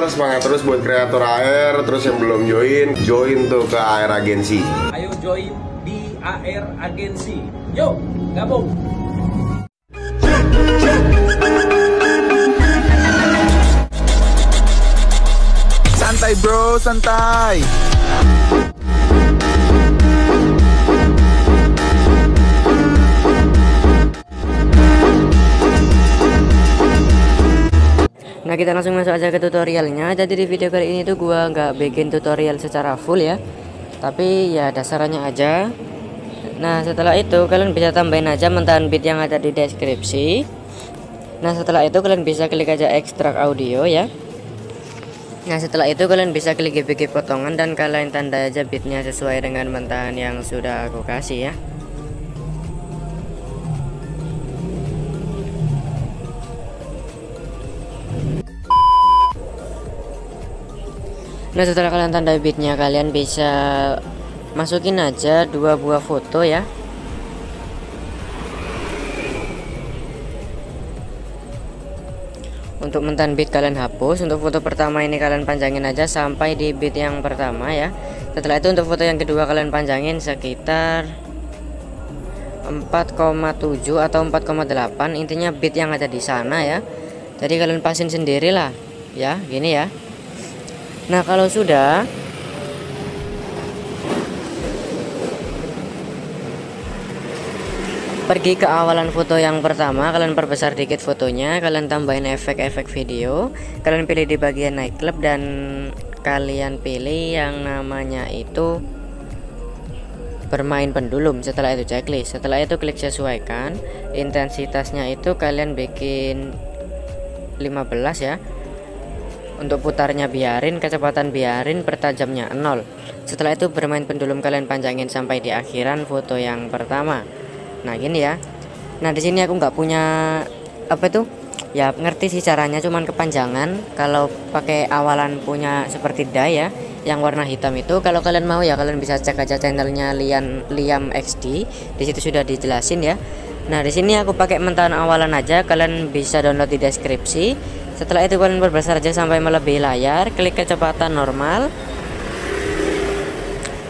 semangat terus buat kreator AR. Terus yang belum join tuh ke AR Agency. Ayo join di AR Agency. Yuk, gabung. Santai bro, santai. Nah, kita langsung masuk aja ke tutorialnya. Jadi di video kali ini tuh gua nggak bikin tutorial secara full ya, tapi ya dasarnya aja. Nah, setelah itu kalian bisa tambahin aja mentahan beat yang ada di deskripsi. Nah, setelah itu kalian bisa klik aja ekstrak audio ya. Nah, setelah itu kalian bisa klik GBG potongan dan kalian tanda aja beatnya sesuai dengan mentahan yang sudah aku kasih ya. Nah, setelah kalian tanda beatnya, kalian bisa masukin aja 2 buah foto ya. Untuk mentahan beat kalian hapus. Untuk foto pertama ini kalian panjangin aja sampai di beat yang pertama ya. Setelah itu untuk foto yang kedua kalian panjangin sekitar 4,7 atau 4,8, intinya beat yang ada di sana ya. Jadi kalian pasin sendirilah ya, gini ya. Nah, kalau sudah pergi ke awalan foto yang pertama, kalian perbesar dikit fotonya, kalian tambahin efek-efek video, kalian pilih di bagian nightclub dan kalian pilih yang namanya itu bermain pendulum. Setelah itu checklist, setelah itu klik sesuaikan, intensitasnya itu kalian bikin 15 ya. Untuk putarnya biarin, kecepatan biarin, pertajamnya 0. Setelah itu bermain pendulum kalian panjangin sampai di akhiran foto yang pertama. Nah, gini ya. Nah, di sini aku nggak punya apa itu ya, ngerti sih caranya, cuman kepanjangan. Kalau pakai awalan punya seperti dye ya, yang warna hitam itu, kalau kalian mau ya kalian bisa cek aja channelnya Liam XD, di situ sudah dijelasin ya. Nah, di sini aku pakai mentahan awalan aja, kalian bisa download di deskripsi. Setelah itu kalian perbesar aja sampai melebihi layar, klik kecepatan normal,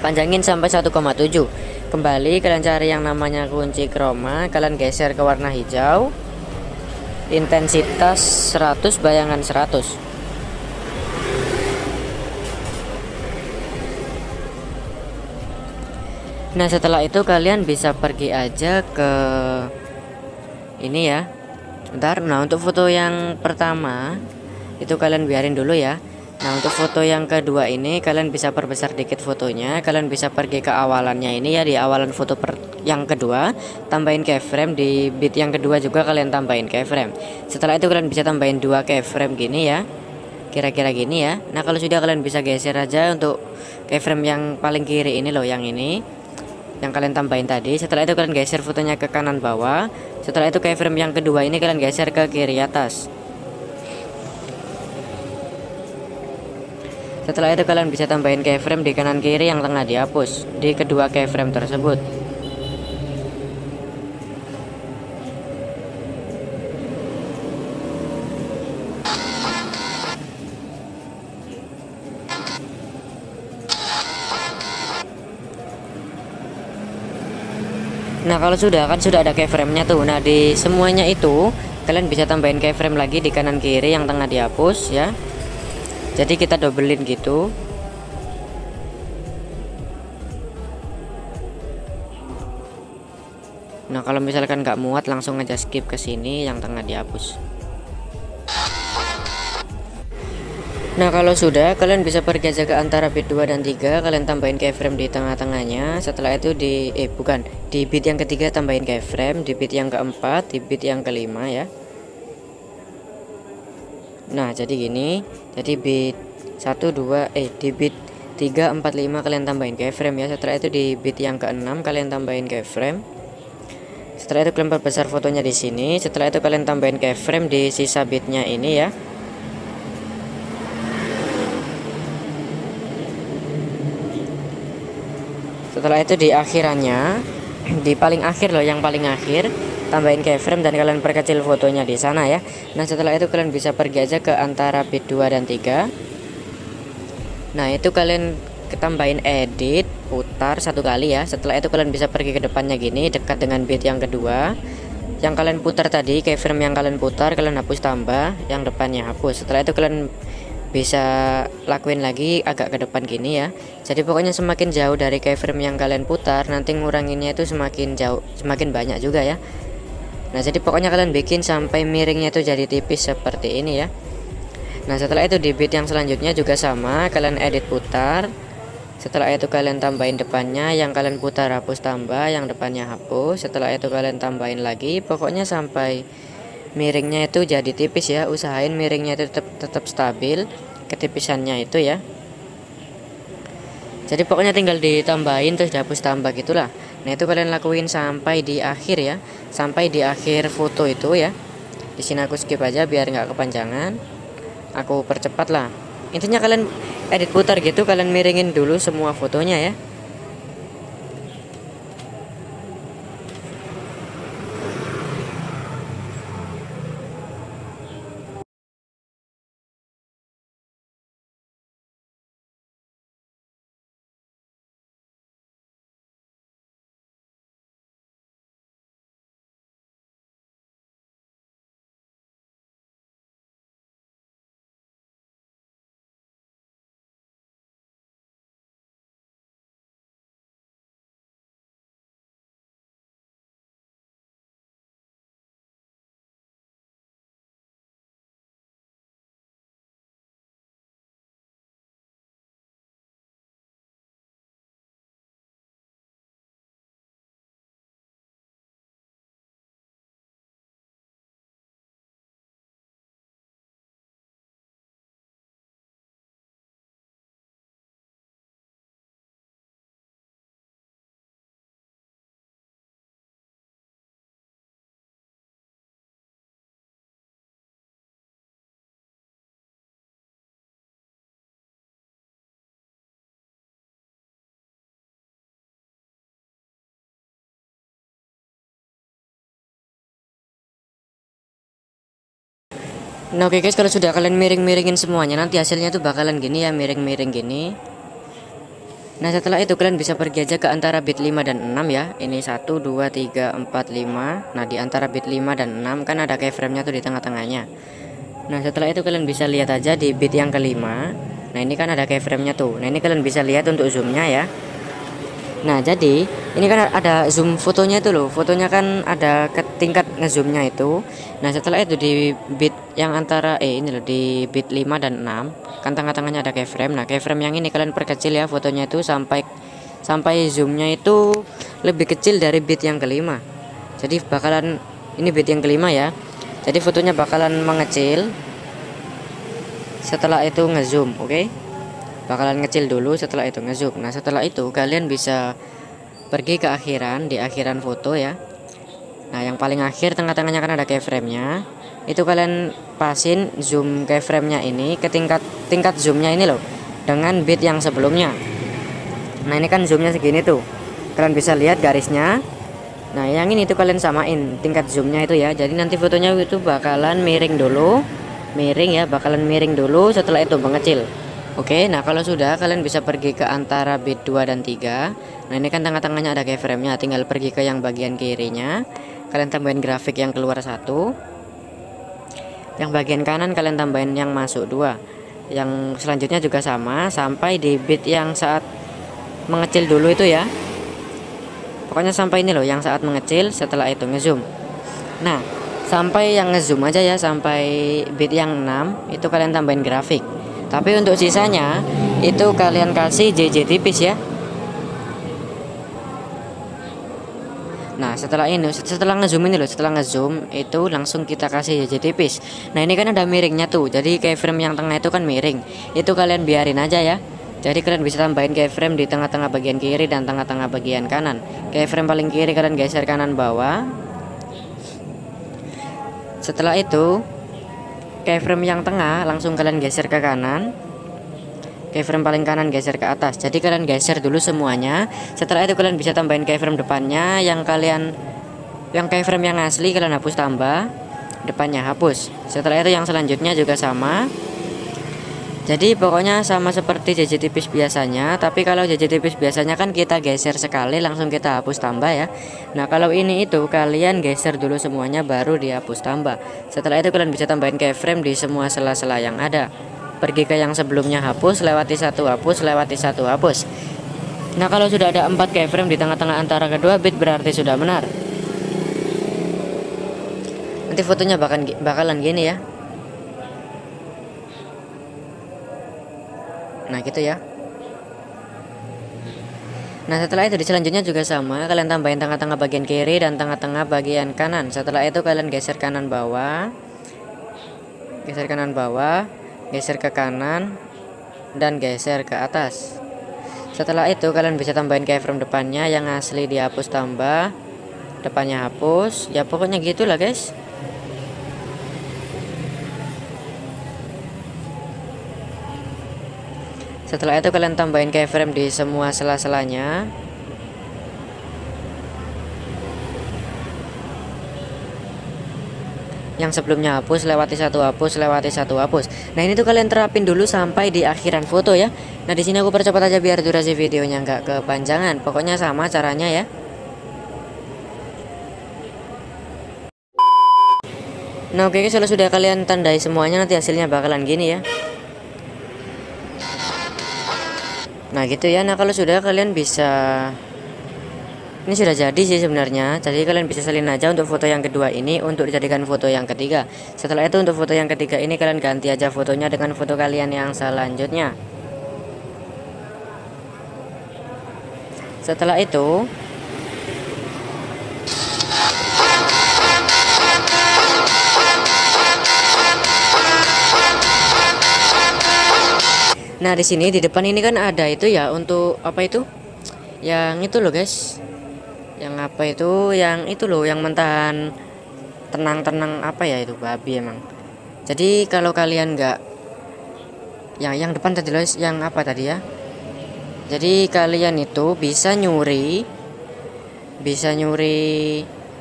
panjangin sampai 1,7. Kembali kalian cari yang namanya kunci chroma, kalian geser ke warna hijau, intensitas 100, bayangan 100. Nah, setelah itu kalian bisa pergi aja ke ini ya. Bentar. Nah, untuk foto yang pertama itu kalian biarin dulu ya. Nah, untuk foto yang kedua ini kalian bisa perbesar dikit fotonya, kalian bisa pergi ke awalannya ini ya, di awalan foto yang kedua, tambahin keyframe, di beat yang kedua juga kalian tambahin keyframe. Setelah itu kalian bisa tambahin 2 keyframe gini ya, kira-kira gini ya. Nah, kalau sudah kalian bisa geser aja untuk keyframe yang paling kiri ini loh, yang ini yang kalian tambahin tadi. Setelah itu kalian geser fotonya ke kanan bawah. Setelah itu keyframe yang kedua ini kalian geser ke kiri atas. Setelah itu kalian bisa tambahin keyframe di kanan kiri yang tengah dihapus di kedua keyframe tersebut. Nah, kalau sudah ada keyframe-nya tuh. Nah, di semuanya itu kalian bisa tambahin keyframe lagi di kanan kiri yang tengah dihapus ya. Jadi kita dobelin gitu. Nah, kalau misalkan nggak muat langsung aja skip ke sini yang tengah dihapus. Nah, kalau sudah kalian bisa pergi aja ke antara beat 2 dan 3, kalian tambahin keyframe di tengah-tengahnya. Setelah itu di beat yang ketiga tambahin keyframe, di beat yang keempat, di beat yang kelima ya. Nah, jadi gini. Jadi beat 1 2 di beat 3 4 5 kalian tambahin keyframe ya. Setelah itu di beat yang ke-6 kalian tambahin keyframe. Setelah itu kalian perbesar fotonya di sini. Setelah itu kalian tambahin keyframe di sisa beatnya ini ya. Setelah itu di akhirannya, di paling akhir loh, yang paling akhir tambahin keyframe dan kalian perkecil fotonya di sana ya. Nah setelah itu kalian bisa pergi aja ke antara bit 2 dan 3. Nah itu kalian tambahin edit, putar satu kali ya. Setelah itu kalian bisa pergi ke depannya gini, dekat dengan bit yang kedua. Yang kalian putar tadi, keyframe yang kalian putar kalian hapus tambah, yang depannya hapus. Setelah itu kalian bisa lakuin lagi agak ke depan gini ya. Jadi pokoknya semakin jauh dari keyframe yang kalian putar, nanti nguranginnya itu semakin jauh, semakin banyak juga ya. Nah jadi pokoknya kalian bikin sampai miringnya itu jadi tipis seperti ini ya. Nah setelah itu di bit yang selanjutnya juga sama, kalian edit putar. Setelah itu kalian tambahin depannya, yang kalian putar hapus tambah, yang depannya hapus. Setelah itu kalian tambahin lagi, pokoknya sampai miringnya itu jadi tipis ya. Usahain miringnya itu tetap stabil ketipisannya itu ya. Jadi pokoknya tinggal ditambahin terus dihapus tambah gitulah. Nah itu kalian lakuin sampai di akhir ya, sampai di akhir foto itu ya. Di sini aku skip aja biar nggak kepanjangan, aku percepat lah. Intinya kalian edit putar gitu, kalian miringin dulu semua fotonya ya. Nah oke guys, kalau sudah kalian miring-miringin semuanya, nanti hasilnya tuh bakalan gini ya, miring-miring gini. Nah setelah itu kalian bisa pergi aja ke antara bit 5 dan 6 ya. Ini 1, 2, 3, 4, 5. Nah di antara bit 5 dan 6 kan ada keyframe-nya tuh di tengah-tengahnya. Nah setelah itu kalian bisa lihat aja di bit yang kelima. Nah ini kan ada keyframe-nya tuh. Nah ini kalian bisa lihat untuk zoomnya ya. Nah jadi ini kan ada zoom fotonya itu loh, fotonya kan ada ke tingkat ngezoomnya itu. Nah setelah itu di bit yang antara ini loh, di bit 5 dan 6 kan tengah-tengahnya ada keyframe. Nah keyframe yang ini kalian perkecil ya fotonya itu sampai zoomnya itu lebih kecil dari bit yang kelima. Jadi bakalan, ini bit yang kelima ya, jadi fotonya bakalan mengecil setelah itu ngezoom. Oke, bakalan ngecil dulu, setelah itu ngezoom. Nah setelah itu kalian bisa pergi ke akhiran, di akhiran foto ya. Nah yang paling akhir tengah-tengahnya kan ada keyframe-nya, itu kalian pasin zoom keyframe-nya ini ke tingkat zoomnya ini loh, dengan bit yang sebelumnya. Nah ini kan zoomnya segini tuh, kalian bisa lihat garisnya. Nah yang ini tuh kalian samain tingkat zoomnya itu ya, jadi nanti fotonya itu bakalan miring dulu, miring ya, bakalan miring dulu, setelah itu mengecil. Oke, nah kalau sudah kalian bisa pergi ke antara bit 2 dan 3. Nah ini kan tengah-tengahnya ada keyframe-nya, tinggal pergi ke yang bagian kirinya, kalian tambahin grafik yang keluar 1. Yang bagian kanan kalian tambahin yang masuk 2. Yang selanjutnya juga sama, sampai di bit yang saat mengecil dulu itu ya. Pokoknya sampai ini loh, yang saat mengecil, setelah itu ngezoom. Nah sampai yang ngezoom aja ya, sampai bit yang 6 itu kalian tambahin grafik. Tapi untuk sisanya itu kalian kasih JJ tipis ya. Nah setelah ini, setelah ngezoom ini loh, setelah ngezoom itu langsung kita kasih JJ tipis. Nah ini kan ada miringnya tuh, jadi keyframe yang tengah itu kan miring, itu kalian biarin aja ya. Jadi kalian bisa tambahin keyframe di tengah-tengah bagian kiri dan tengah-tengah bagian kanan. Keyframe paling kiri kalian geser kanan bawah. Setelah itu keyframe yang tengah langsung kalian geser ke kanan. Keyframe paling kanan geser ke atas. Jadi kalian geser dulu semuanya. Setelah itu kalian bisa tambahin keyframe depannya yang kalian yang keyframe yang asli kalian hapus tambah, depannya hapus. Setelah itu yang selanjutnya juga sama. Jadi pokoknya sama seperti JJ tipis biasanya, tapi kalau JJ tipis biasanya kan kita geser sekali langsung kita hapus tambah ya. Nah kalau ini itu kalian geser dulu semuanya baru dihapus tambah. Setelah itu kalian bisa tambahin keyframe di semua sela-sela yang ada. Pergi ke yang sebelumnya hapus, lewati satu hapus, lewati satu hapus. Nah kalau sudah ada 4 keyframe di tengah-tengah antara kedua bit berarti sudah benar. Nanti fotonya bakalan gini ya. Nah gitu ya. Nah setelah itu di selanjutnya juga sama, kalian tambahin tengah-tengah bagian kiri dan tengah-tengah bagian kanan. Setelah itu kalian geser kanan bawah, geser kanan bawah, geser ke kanan, dan geser ke atas. Setelah itu kalian bisa tambahin keyframe depannya, yang asli dihapus tambah, depannya hapus. Ya pokoknya gitulah guys. Setelah itu kalian tambahin keyframe di semua sela-selanya. Yang sebelumnya hapus, lewati satu hapus, lewati satu hapus. Nah ini tuh kalian terapin dulu sampai di akhiran foto ya. Nah di sini aku percepat aja biar durasi videonya nggak kepanjangan. Pokoknya sama caranya ya. Nah oke guys, kalau sudah kalian tandai semuanya nanti hasilnya bakalan gini ya. Nah gitu ya. Nah kalau sudah kalian bisa, ini sudah jadi sih sebenarnya. Jadi kalian bisa salin aja untuk foto yang kedua ini untuk dijadikan foto yang ketiga. Setelah itu untuk foto yang ketiga ini kalian ganti aja fotonya dengan foto kalian yang selanjutnya. Setelah itu nah di sini di depan ini kan ada itu ya, untuk apa itu? Yang itu loh guys. Yang apa itu? Yang itu loh, yang mentahan tenang-tenang apa ya itu, babi emang. Jadi kalau kalian nggak, yang depan tadi loh, yang apa tadi ya? Jadi kalian itu bisa nyuri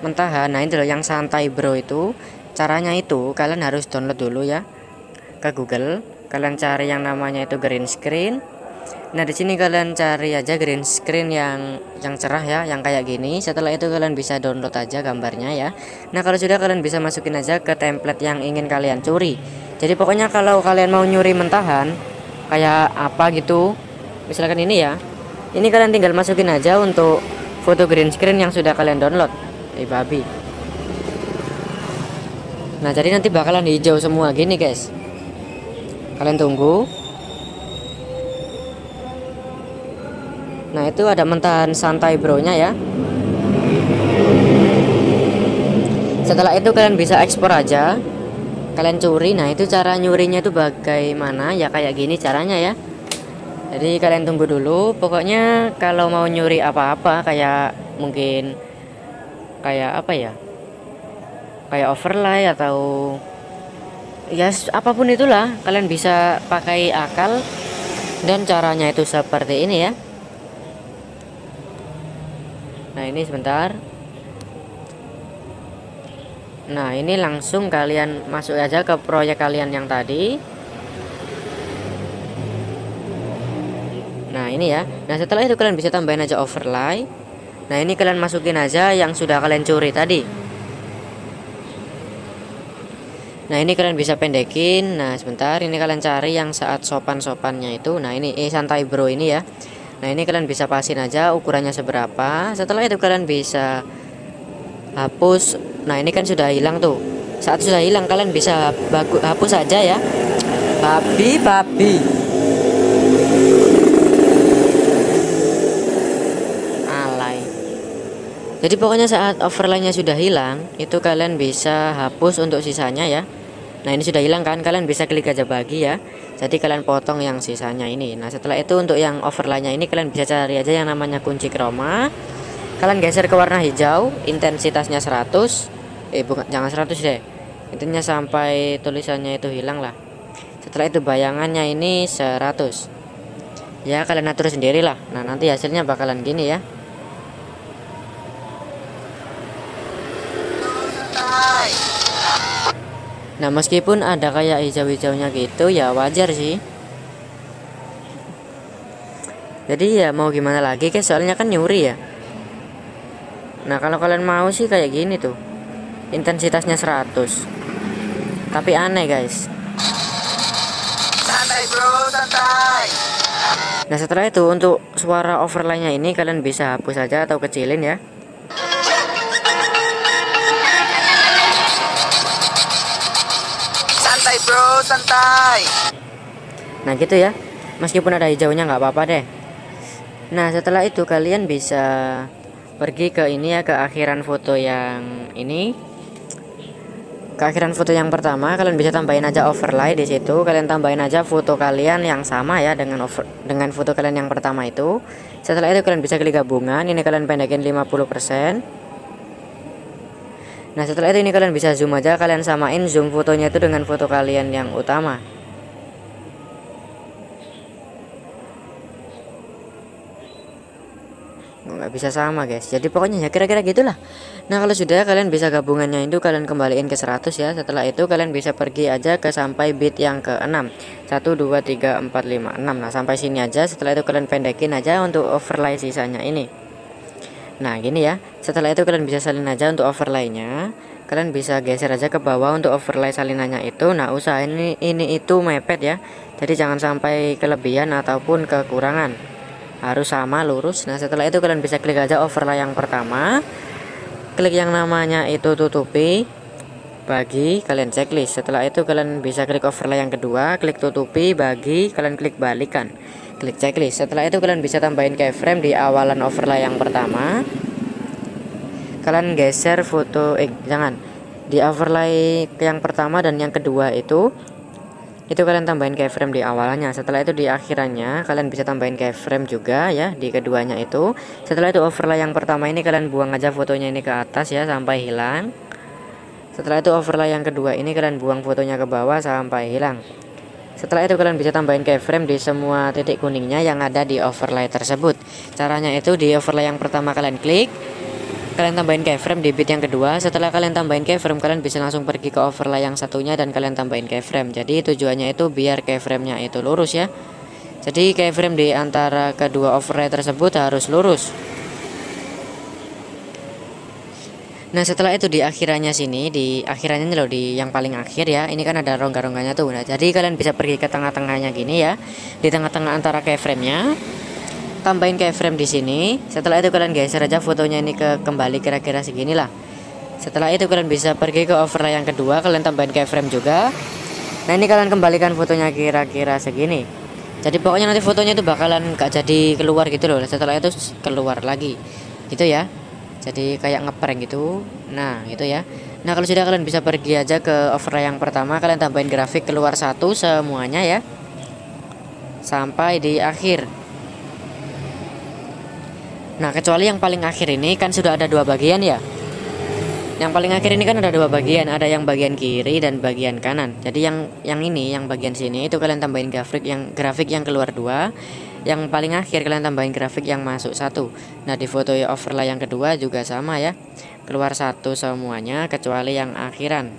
mentahan. Nah itu loh yang santai bro itu. Caranya itu kalian harus download dulu ya ke Google. Kalian cari yang namanya itu green screen. Nah di sini kalian cari aja green screen yang cerah ya, yang kayak gini. Setelah itu kalian bisa download aja gambarnya ya. Nah kalau sudah kalian bisa masukin aja ke template yang ingin kalian curi. Jadi pokoknya kalau kalian mau nyuri mentahan kayak apa gitu, misalkan ini ya, ini kalian tinggal masukin aja untuk foto green screen yang sudah kalian download. Babi. Nah jadi nanti bakalan hijau semua gini guys. Kalian tunggu. Nah itu ada mentahan santai bro nya ya. Setelah itu kalian bisa ekspor aja, kalian curi. Nah itu cara nyurinya itu bagaimana ya, kayak gini caranya ya. Jadi kalian tunggu dulu. Pokoknya kalau mau nyuri apa-apa kayak mungkin kayak apa ya, kayak overlay atau ya apapun itulah, kalian bisa pakai akal. Dan caranya itu seperti ini ya. Nah ini sebentar. Nah ini langsung kalian masuk aja ke proyek kalian yang tadi. Nah ini ya. Nah setelah itu kalian bisa tambahin aja overlay. Nah ini kalian masukin aja yang sudah kalian curi tadi. Nah ini kalian bisa pendekin. Nah sebentar, ini kalian cari yang saat sopan-sopannya itu. Nah ini santai bro ini ya. Nah ini kalian bisa pasin aja ukurannya seberapa. Setelah itu kalian bisa hapus. Nah ini kan sudah hilang tuh. Saat sudah hilang kalian bisa hapus aja ya. Babi. Alay. Jadi pokoknya saat overlaynya sudah hilang, itu kalian bisa hapus untuk sisanya ya. Nah ini sudah hilang kan, kalian bisa klik aja bagi ya. Jadi kalian potong yang sisanya ini. Nah setelah itu untuk yang overlaynya ini kalian bisa cari aja yang namanya kunci chroma. Kalian geser ke warna hijau, intensitasnya 100. Bukan, jangan 100 deh. Intinya sampai tulisannya itu hilang lah. Setelah itu bayangannya ini 100. Ya kalian atur sendiri lah. Nah nanti hasilnya bakalan gini ya. Nah meskipun ada kayak hijau-hijaunya gitu ya wajar sih. Jadi ya mau gimana lagi guys, soalnya kan nyuri ya. Nah kalau kalian mau sih kayak gini tuh, intensitasnya 100. Tapi aneh guys. Santai bro, santai. Nah setelah itu untuk suara overlay-nya ini kalian bisa hapus saja atau kecilin ya. Santai bro, santai. Nah gitu ya, meskipun ada hijaunya nggak apa-apa deh. Nah setelah itu kalian bisa pergi ke ini ya, ke akhiran foto yang ini, ke akhiran foto yang pertama. Kalian bisa tambahin aja overlay di situ. Kalian tambahin aja foto kalian yang sama ya dengan foto kalian yang pertama itu. Setelah itu kalian bisa klik gabungan. Ini kalian pendekin 50%. Nah setelah itu ini kalian bisa zoom aja. Kalian samain zoom fotonya itu dengan foto kalian yang utama. Nggak bisa sama guys, jadi pokoknya ya kira-kira gitulah. Nah kalau sudah, kalian bisa gabungannya itu kalian kembaliin ke 100 ya. Setelah itu kalian bisa pergi aja ke sampai bit yang ke 6, 1 2 3 4 5 6. Nah sampai sini aja. Setelah itu kalian pendekin aja untuk overlay sisanya ini. Nah gini ya, setelah itu kalian bisa salin aja untuk overlaynya. Kalian bisa geser aja ke bawah untuk overlay salinannya itu. Nah usahain ini itu mepet ya, jadi jangan sampai kelebihan ataupun kekurangan, harus sama lurus. Nah setelah itu kalian bisa klik aja overlay yang pertama, klik yang namanya itu tutupi, bagi, kalian checklist. Setelah itu kalian bisa klik overlay yang kedua, klik tutupi, bagi, kalian klik balikan, klik checklist. Setelah itu kalian bisa tambahin keyframe di awalan overlay yang pertama. Kalian geser foto jangan di overlay yang pertama dan yang kedua itu kalian tambahin keyframe di awalannya. Setelah itu di akhirannya kalian bisa tambahin keyframe juga ya di keduanya itu. Setelah itu overlay yang pertama ini kalian buang aja fotonya ini ke atas ya sampai hilang. Setelah itu overlay yang kedua ini kalian buang fotonya ke bawah sampai hilang. Setelah itu kalian bisa tambahin keyframe di semua titik kuningnya yang ada di overlay tersebut. Caranya itu di overlay yang pertama kalian klik, kalian tambahin keyframe di bit yang kedua. Setelah kalian tambahin keyframe, kalian bisa langsung pergi ke overlay yang satunya dan kalian tambahin keyframe. Jadi tujuannya itu biar keyframe-nya itu lurus ya. Jadi keyframe di antara kedua overlay tersebut harus lurus. Nah setelah itu di akhirannya sini, di akhirannya nih loh, di yang paling akhir ya, ini kan ada rongga-rongganya tuh. Nah jadi kalian bisa pergi ke tengah-tengahnya gini ya, di tengah-tengah antara keyframe-nya, tambahin keyframe di sini. Setelah itu kalian geser aja fotonya ini ke kembali kira-kira seginilah. Setelah itu kalian bisa pergi ke overlay yang kedua, kalian tambahin keyframe juga. Nah ini kalian kembalikan fotonya kira-kira segini. Jadi pokoknya nanti fotonya itu bakalan gak jadi keluar gitu loh. Setelah itu keluar lagi gitu ya, jadi kayak ngeprank gitu. Nah gitu ya. Nah kalau sudah, kalian bisa pergi aja ke overlay yang pertama, kalian tambahin grafik keluar satu semuanya ya, sampai di akhir. Nah kecuali yang paling akhir ini kan sudah ada dua bagian ya. Yang paling akhir ini kan ada dua bagian, ada yang bagian kiri dan bagian kanan. Jadi yang ini, yang bagian sini itu kalian tambahin grafik yang keluar dua. Yang paling akhir kalian tambahin grafik yang masuk satu. Nah di foto overlay yang kedua juga sama ya, keluar satu semuanya kecuali yang akhiran.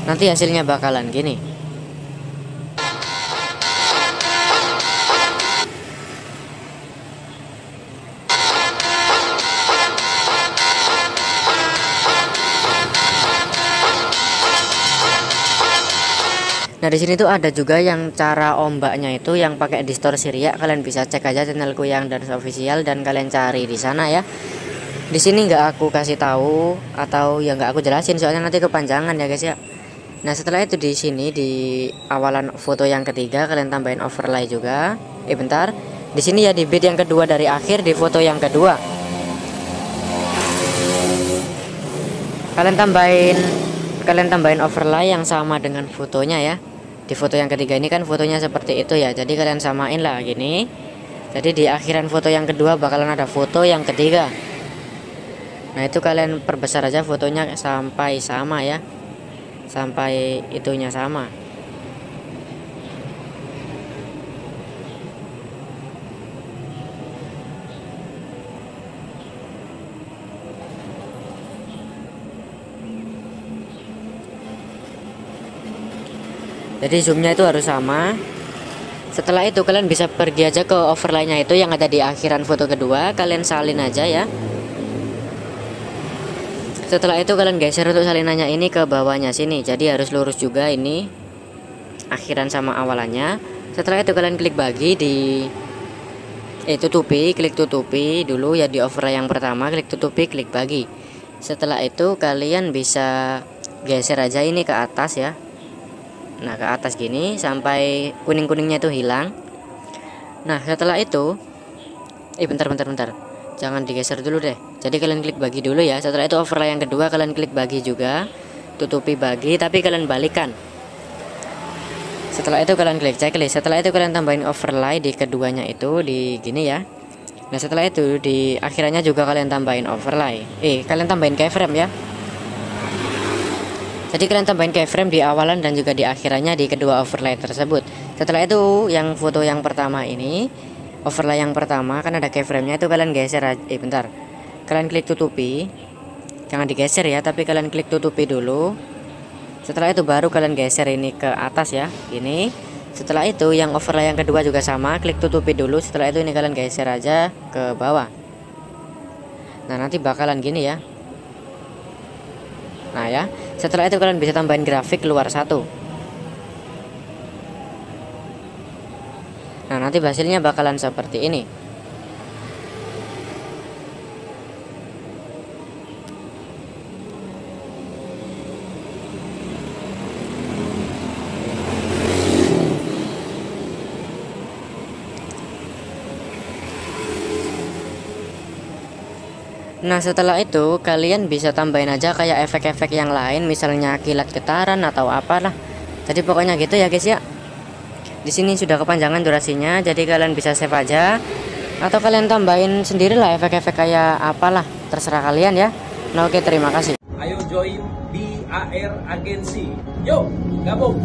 Nanti hasilnya bakalan gini. Nah di sini tuh ada juga yang cara ombaknya itu yang pakai distorsi riak. Kalian bisa cek aja channelku yang Dars Official dan kalian cari di sana ya. Di sini nggak aku kasih tahu atau ya nggak aku jelasin soalnya nanti kepanjangan ya guys ya. Nah setelah itu di sini di awalan foto yang ketiga kalian tambahin overlay juga. Bentar, di sini ya di bit yang kedua dari akhir di foto yang kedua. Kalian tambahin overlay yang sama dengan fotonya ya. Di foto yang ketiga ini kan fotonya seperti itu ya. Jadi kalian samain lah gini. Jadi di akhiran foto yang kedua bakalan ada foto yang ketiga. Nah itu kalian perbesar aja fotonya sampai sama ya, sampai itunya sama. Jadi zoomnya itu harus sama. Setelah itu kalian bisa pergi aja ke overlay-nya itu yang ada di akhiran foto kedua, kalian salin aja ya. Setelah itu kalian geser untuk salinannya ini ke bawahnya sini. Jadi harus lurus juga ini akhiran sama awalannya. Setelah itu kalian klik bagi di tutupi, klik tutupi dulu ya di overlay yang pertama, klik tutupi, klik bagi. Setelah itu kalian bisa geser aja ini ke atas ya. Nah, ke atas gini sampai kuning-kuningnya itu hilang. Nah, setelah itu bentar. Jangan digeser dulu deh. Jadi kalian klik bagi dulu ya. Setelah itu overlay yang kedua kalian klik bagi juga. Tutupi bagi tapi kalian balikan. Setelah itu kalian klik checklist. Setelah itu kalian tambahin overlay di keduanya itu di gini ya. Nah, setelah itu di akhirannya juga kalian tambahin overlay. Kalian tambahin keyframe ya. Jadi kalian tambahin keyframe di awalan dan juga di akhirannya di kedua overlay tersebut. Setelah itu yang foto yang pertama ini, overlay yang pertama kan ada keyframe-nya itu kalian geser aja. Bentar. Kalian klik tutupi. Jangan digeser ya, tapi kalian klik tutupi dulu. Setelah itu baru kalian geser ini ke atas ya. Ini. Setelah itu yang overlay yang kedua juga sama, klik tutupi dulu. Setelah itu ini kalian geser aja ke bawah. Nah, nanti bakalan gini ya. Nah ya, setelah itu kalian bisa tambahin grafik luar satu. Nah, nanti hasilnya bakalan seperti ini. Nah, setelah itu kalian bisa tambahin aja kayak efek-efek yang lain, misalnya kilat getaran atau apalah. Jadi pokoknya gitu ya guys ya. Di sini sudah kepanjangan durasinya, jadi kalian bisa save aja atau kalian tambahin sendirilah efek-efek kayak apalah, terserah kalian ya. Nah, oke, terima kasih. Ayo join BAR Agency. Yuk, gabung.